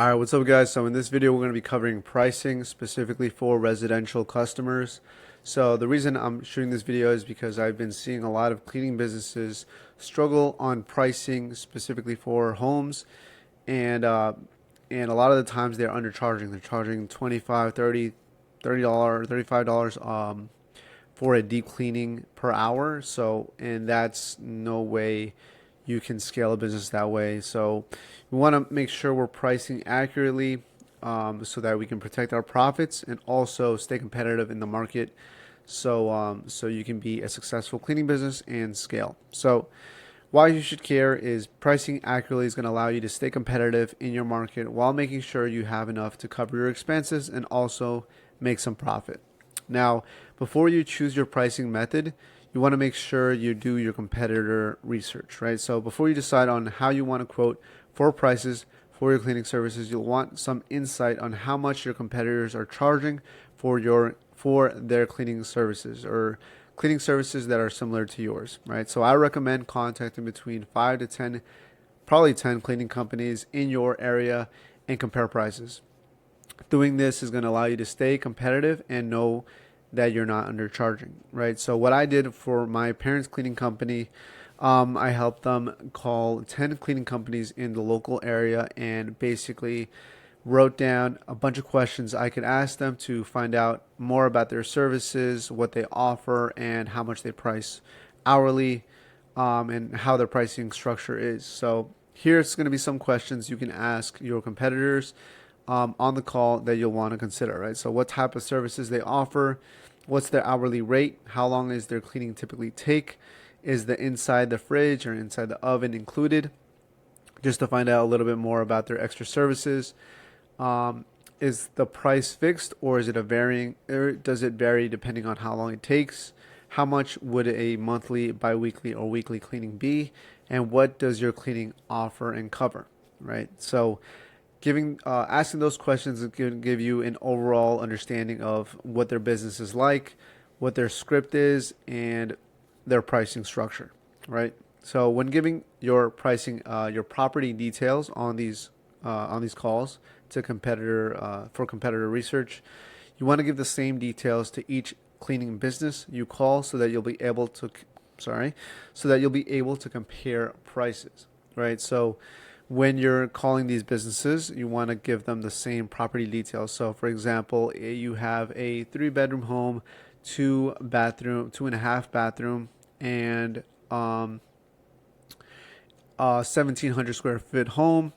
Alright, what's up guys? So in this video we're going to be covering pricing specifically for residential customers. So the reason I'm shooting this video is because I've been seeing a lot of cleaning businesses struggle on pricing specifically for homes, and a lot of the times they're undercharging. They're charging 25, 30, $30, $35 for a deep cleaning per hour. So, and that's no way you can scale a business that way. So we want to make sure we're pricing accurately, so that we can protect our profits and also stay competitive in the market. So you can be a successful cleaning business and scale. So why you should care is pricing accurately is going to allow you to stay competitive in your market while making sure you have enough to cover your expenses and also make some profit. Now, before you choose your pricing method, you want to make sure you do your competitor research, right? So before you decide on how you want to quote for prices for your cleaning services, you'll want some insight on how much your competitors are charging for their cleaning services, or cleaning services that are similar to yours, right? So I recommend contacting between 5 to 10, probably 10 cleaning companies in your area and compare prices. Doing this is going to allow you to stay competitive and know that you're not undercharging, right? So what I did for my parents' cleaning company, I helped them call 10 cleaning companies in the local area and basically wrote down a bunch of questions I could ask them to find out more about their services, what they offer, and how much they price hourly, and how their pricing structure is. So here's going to be some questions you can ask your competitors on the call that you'll want to consider, right? So what type of services they offer, what's their hourly rate, how long is their cleaning typically take, is the inside the fridge or inside the oven included, just to find out a little bit more about their extra services. Is the price fixed, or is it a varying, or does it vary depending on how long it takes? How much would a monthly, bi-weekly, or weekly cleaning be? And what does your cleaning offer and cover, right? So asking those questions can give you an overall understanding of what their business is like, what their script is, and their pricing structure, right? So when giving your pricing, your property details on these calls to for competitor research, you want to give the same details to each cleaning business you call, so that you'll be able to compare prices, right? So when you're calling these businesses, you want to give them the same property details. So for example, you have a 3-bedroom home, 2.5 bathroom, and 1,700 square foot home.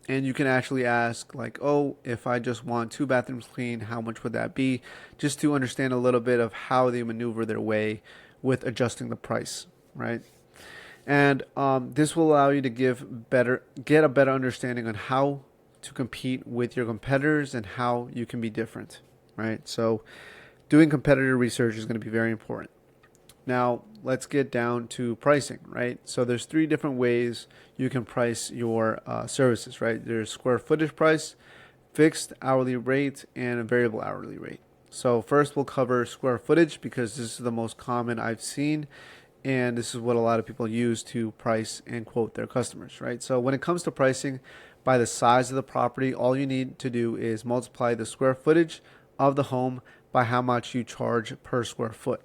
And you can actually ask, like, oh, if I just want 2 bathrooms clean, how much would that be? Just to understand a little bit of how they maneuver their way with adjusting the price, right? And this will allow you to get a better understanding on how to compete with your competitors and how you can be different, right? So doing competitor research is going to be very important. Now, let's get down to pricing, right? So there's 3 different ways you can price your services, right? There's square footage price, fixed hourly rate, and a variable hourly rate. So first we'll cover square footage, because this is the most common I've seen, and this is what a lot of people use to price and quote their customers, right? So when it comes to pricing by the size of the property, all you need to do is multiply the square footage of the home by how much you charge per square foot.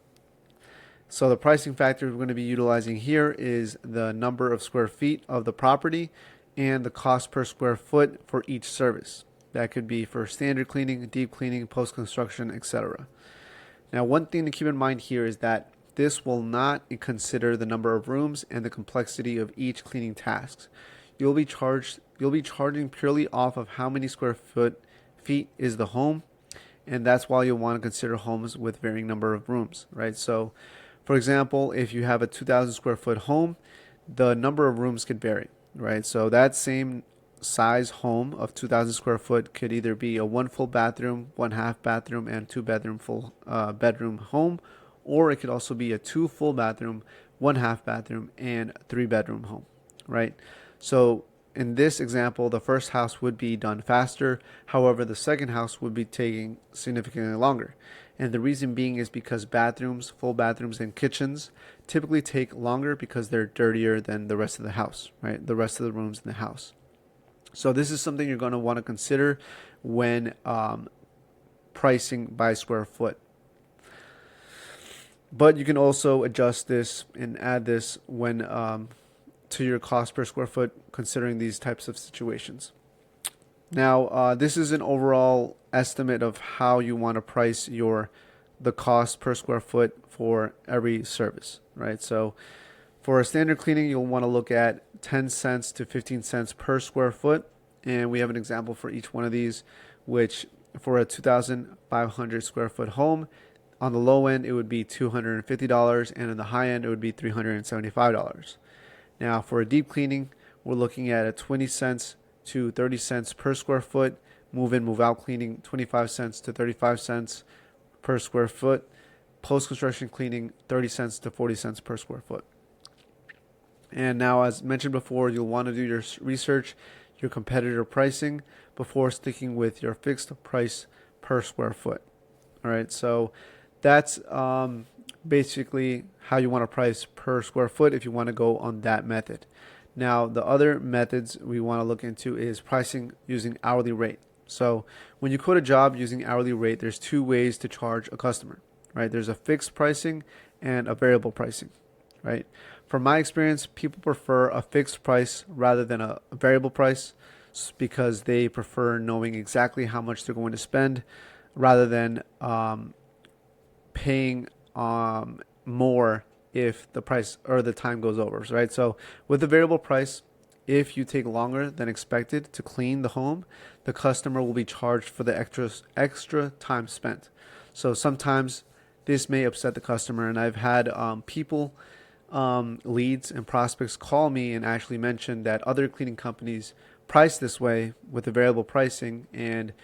So the pricing factor we're going to be utilizing here is the number of square feet of the property and the cost per square foot for each service. That could be for standard cleaning, deep cleaning, post-construction, etc. Now, one thing to keep in mind here is that this will not consider the number of rooms and the complexity of each cleaning task. You'll be charging purely off of how many feet is the home, and that's why you'll want to consider homes with varying number of rooms, right? So for example, if you have a 2,000 square foot home, the number of rooms could vary, right? So that same size home of 2,000 square foot could either be a 1 full bathroom, 1/2 bathroom, and 2 bedroom full bedroom home, or it could also be a 2 full bathroom, 1/2 bathroom, and 3 bedroom home, right? So in this example, the first house would be done faster. However, the second house would be taking significantly longer. And the reason being is because full bathrooms, and kitchens typically take longer because they're dirtier than the rest of the house, right? The rest of the rooms in the house. So this is something you're going to want to consider when pricing by square foot. But you can also adjust this and add this when to your cost per square foot, considering these types of situations. Now, this is an overall estimate of how you want to price the cost per square foot for every service, right? So for a standard cleaning, you'll want to look at 10 cents to 15 cents per square foot. And we have an example for each one of these, which for a 2,500 square foot home, on the low end, it would be $250, and on the high end, it would be $375. Now, for a deep cleaning, we're looking at a 20 cents to 30 cents per square foot. Move in, move out cleaning, 25 cents to 35 cents per square foot. Post construction cleaning, 30 cents to 40 cents per square foot. And now, as mentioned before, you'll want to do your research, your competitor pricing, before sticking with your fixed price per square foot. All right, so that's basically how you want to price per square foot if you want to go on that method. Now, the other methods we want to look into is pricing using hourly rate. So when you quote a job using hourly rate, there's two ways to charge a customer, right? There's a fixed pricing and a variable pricing, right? From my experience, people prefer a fixed price rather than a variable price because they prefer knowing exactly how much they're going to spend rather than paying more if the price or the time goes over, right? So with the variable price, if you take longer than expected to clean the home, the customer will be charged for the extra time spent. So sometimes this may upset the customer, and I've had people, leads and prospects call me and actually mention that other cleaning companies price this way with the variable pricing, and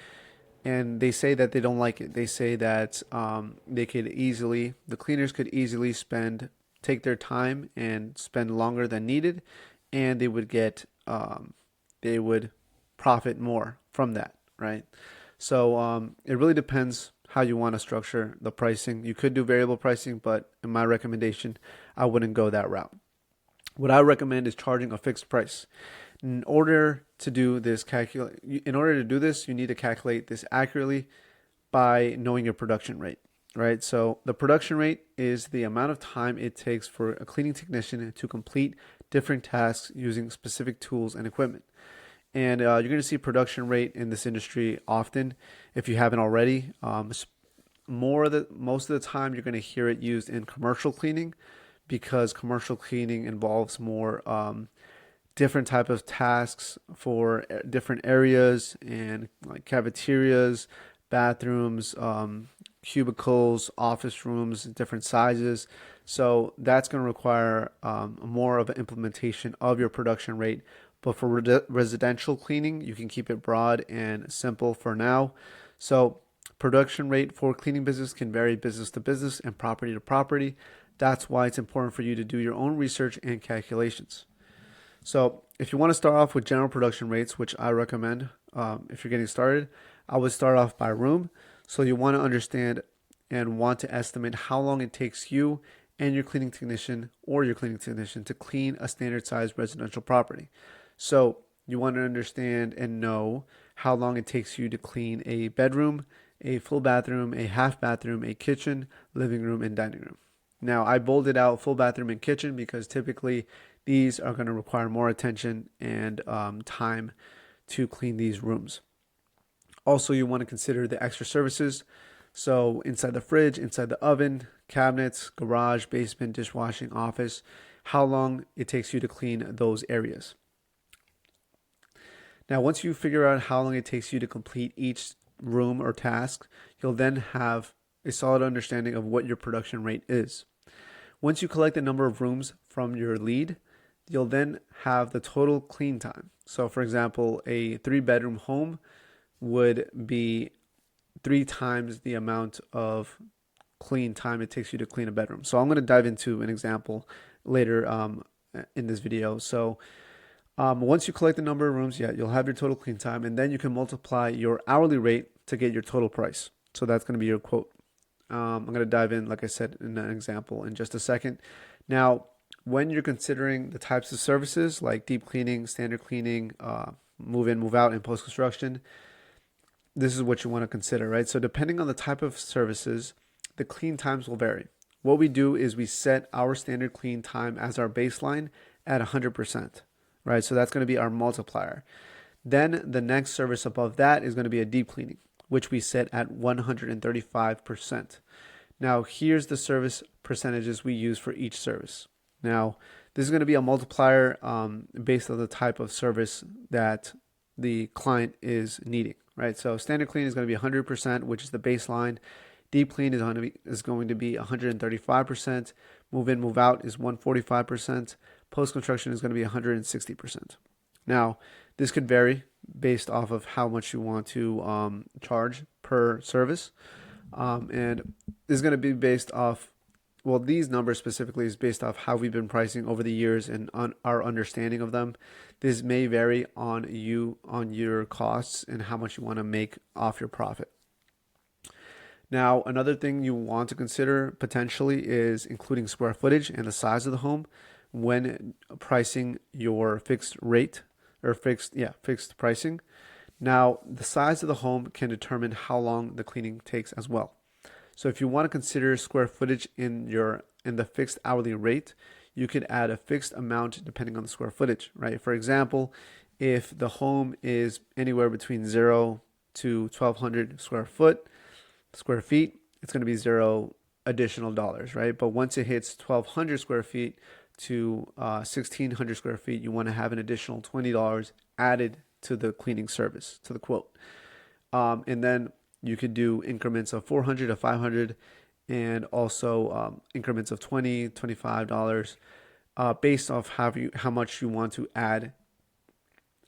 they say that they don't like it. They say that the cleaners could easily take their time and spend longer than needed, and they would profit more from that, right? So it really depends how you want to structure the pricing. You could do variable pricing, but in my recommendation, I wouldn't go that route. What I recommend is charging a fixed price. In order to do this, you need to calculate this accurately by knowing your production rate, right? So the production rate is the amount of time it takes for a cleaning technician to complete different tasks using specific tools and equipment. And you're going to see production rate in this industry often, if you haven't already. Most of the time, you're going to hear it used in commercial cleaning because commercial cleaning involves more different type of tasks for different areas and like cafeterias, bathrooms, cubicles, office rooms, different sizes. So that's going to require more of an implementation of your production rate. But for residential cleaning, you can keep it broad and simple for now. So production rate for cleaning business can vary business to business and property to property. That's why it's important for you to do your own research and calculations. So if you want to start off with general production rates, which I recommend if you're getting started, I would start off by room. So you want to understand and want to estimate how long it takes you and your cleaning technician to clean a standard sized residential property. So you want to understand and know how long it takes you to clean a bedroom, a full bathroom, a half bathroom, a kitchen, living room, and dining room. Now, I bolded out full bathroom and kitchen because typically these are going to require more attention and time to clean these rooms. Also, you want to consider the extra services. So inside the fridge, inside the oven, cabinets, garage, basement, dishwashing, office, how long it takes you to clean those areas. Now, once you figure out how long it takes you to complete each room or task, you'll then have a solid understanding of what your production rate is. Once you collect the number of rooms from your lead, you'll then have the total clean time. So for example, a 3-bedroom home would be 3 times the amount of clean time it takes you to clean a bedroom. So I'm going to dive into an example later in this video. So once you collect the number of rooms, you'll have your total clean time, and then you can multiply your hourly rate to get your total price. So that's going to be your quote. I'm going to dive in, like I said, in an example in just a second. Now, when you're considering the types of services like deep cleaning, standard cleaning, move in, move out, and post construction, this is what you want to consider, right? So depending on the type of services, the clean times will vary. What we do is we set our standard clean time as our baseline at 100%, right? So that's going to be our multiplier. Then the next service above that is going to be a deep cleaning, which we set at 135%. Now, here's the service percentages we use for each service. Now, this is going to be a multiplier based on the type of service that the client is needing, right? So standard clean is going to be 100%, which is the baseline. Deep clean is going to be 135%. Move in, move out is 145%. Post construction is going to be 160%. Now, this could vary based off of how much you want to charge per service. And this is going to be based off, well, these numbers specifically is based off how we've been pricing over the years and on our understanding of them. This may vary on your costs and how much you want to make off your profit. Now, another thing you want to consider potentially is including square footage and the size of the home when pricing your fixed rate or fixed pricing. Now, the size of the home can determine how long the cleaning takes as well. So if you want to consider square footage in the fixed hourly rate, you could add a fixed amount depending on the square footage, right? For example, if the home is anywhere between 0 to 1,200 square feet, it's going to be $0 additional dollars, right? But once it hits 1,200 square feet to 1,600 square feet, you want to have an additional $20 added to the cleaning service, to the quote. And then you could do increments of 400 to 500 and also increments of $20, $25 based off how much you want to add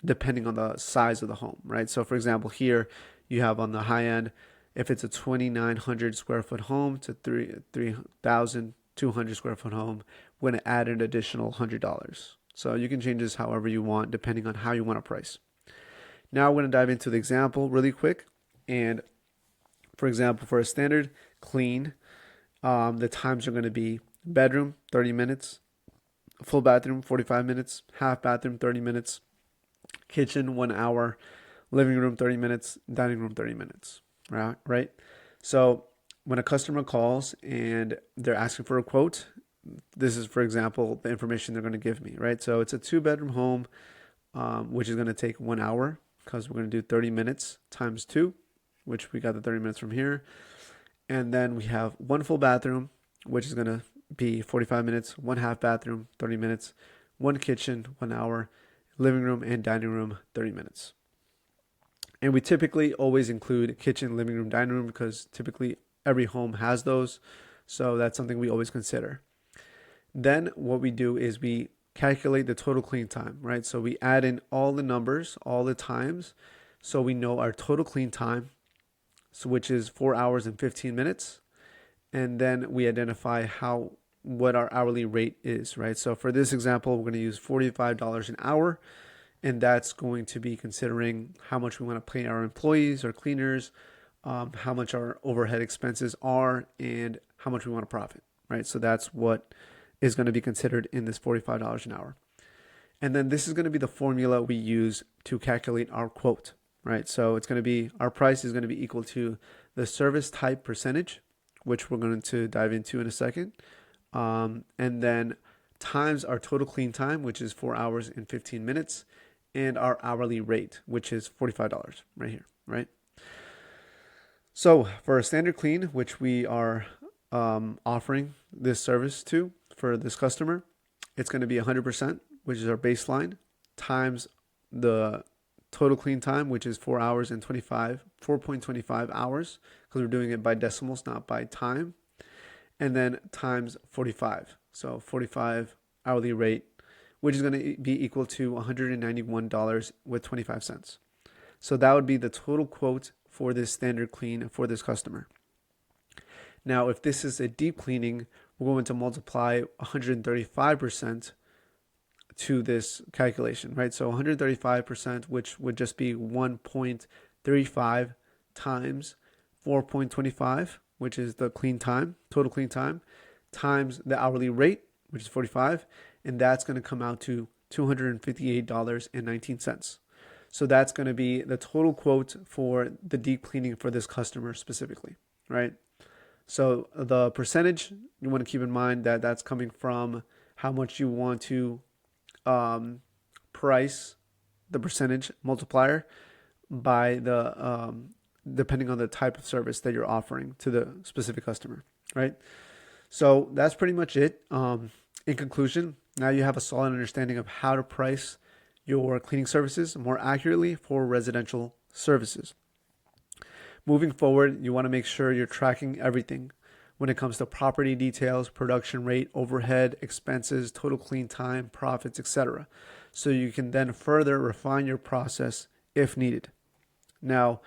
depending on the size of the home, right? So for example, here you have on the high end, if it's a 2,900 square foot home to 3,200 square foot home, we're going to add an additional $100. So you can change this however you want depending on how you want to price. Now we're going to dive into the example really quick. And for example, for a standard clean, the times are going to be bedroom, 30 minutes, full bathroom, 45 minutes, half bathroom, 30 minutes, kitchen, 1 hour, living room, 30 minutes, dining room, 30 minutes, right? So when a customer calls and they're asking for a quote, this is, for example, the information they're going to give me, right? So it's a 2-bedroom home, which is going to take 1 hour because we're going to do 30 minutes times 2, which we got the 30 minutes from here. And then we have 1 full bathroom, which is going to be 45 minutes, 1 half bathroom, 30 minutes, 1 kitchen, 1 hour, living room and dining room, 30 minutes. And we typically always include kitchen, living room, dining room because typically every home has those. So that's something we always consider. Then what we do is we calculate the total clean time, right? So we add in all the numbers, all the times, so we know our total clean time, which is 4 hours and 15 minutes. And then we identify what our hourly rate is, right? So for this example, we're going to use $45 an hour, and that's going to be considering how much we want to pay our employees or cleaners, how much our overhead expenses are, and how much we want to profit, right? So that's what is going to be considered in this $45 an hour. And then this is going to be the formula we use to calculate our quote, right? So it's going to be, our price is going to be equal to the service type percentage, which we're going to dive into in a second. And then times our total clean time, which is 4 hours and 15 minutes, and our hourly rate, which is $45 right here, right? So for a standard clean, which we are offering this service to for this customer, it's going to be 100%, which is our baseline, times the total clean time, which is 4 hours and 4.25 hours, because we're doing it by decimals, not by time, and then times 45. So 45 hourly rate, which is going to be equal to $191 with 25 cents. So that would be the total quote for this standard clean for this customer. Now, if this is a deep cleaning, we're going to multiply 135% to this calculation, right? So 135%, which would just be 1.35 times 4.25, which is the clean time, total clean time, times the hourly rate, which is 45, and that's going to come out to $258.19. So that's going to be the total quote for the deep cleaning for this customer specifically, right? So the percentage, you want to keep in mind that that's coming from how much you want to price the percentage multiplier by the depending on the type of service that you're offering to the specific customer, right? So that's pretty much it. In conclusion, now you have a solid understanding of how to price your cleaning services more accurately for residential services. Moving forward, you want to make sure you're tracking everything when it comes to property details, production rate, overhead, expenses, total clean time, profits, etc. So you can then further refine your process if needed. Now,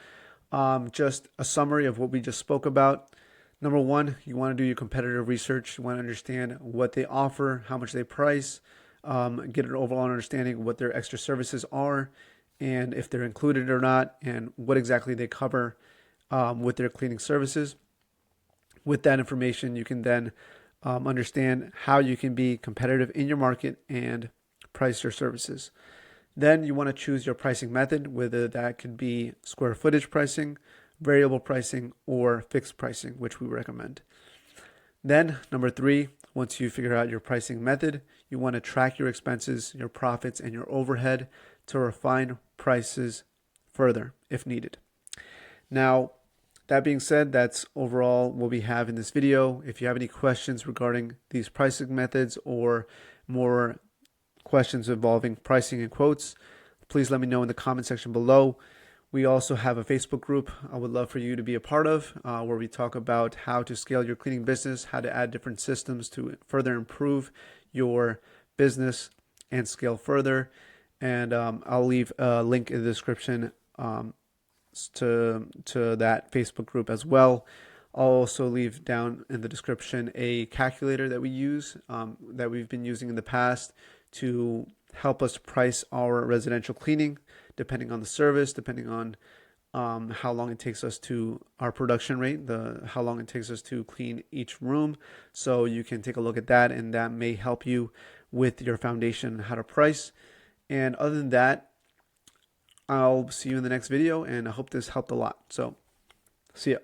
just a summary of what we just spoke about. Number one, you want to do your competitive research. You want to understand what they offer, how much they price, get an overall understanding of what their extra services are, and if they're included or not, and what exactly they cover with their cleaning services. With that information, you can then understand how you can be competitive in your market and price your services. Then you want to choose your pricing method, whether that could be square footage pricing, variable pricing, or fixed pricing, which we recommend. Then number three, once you figure out your pricing method, you want to track your expenses, your profits, and your overhead to refine prices further if needed. Now, that being said, that's overall what we have in this video. If you have any questions regarding these pricing methods or more questions involving pricing and quotes, please let me know in the comment section below. We also have a Facebook group I would love for you to be a part of, where we talk about how to scale your cleaning business, how to add different systems to further improve your business and scale further. And I'll leave a link in the description to that Facebook group as well. I'll also leave down in the description a calculator that we use, that we've been using in the past to help us price our residential cleaning, depending on the service, depending on how long it takes us to our production rate, how long it takes us to clean each room. So you can take a look at that, and that may help you with your foundation, how to price. And other than that, I'll see you in the next video, and I hope this helped a lot. So, see ya.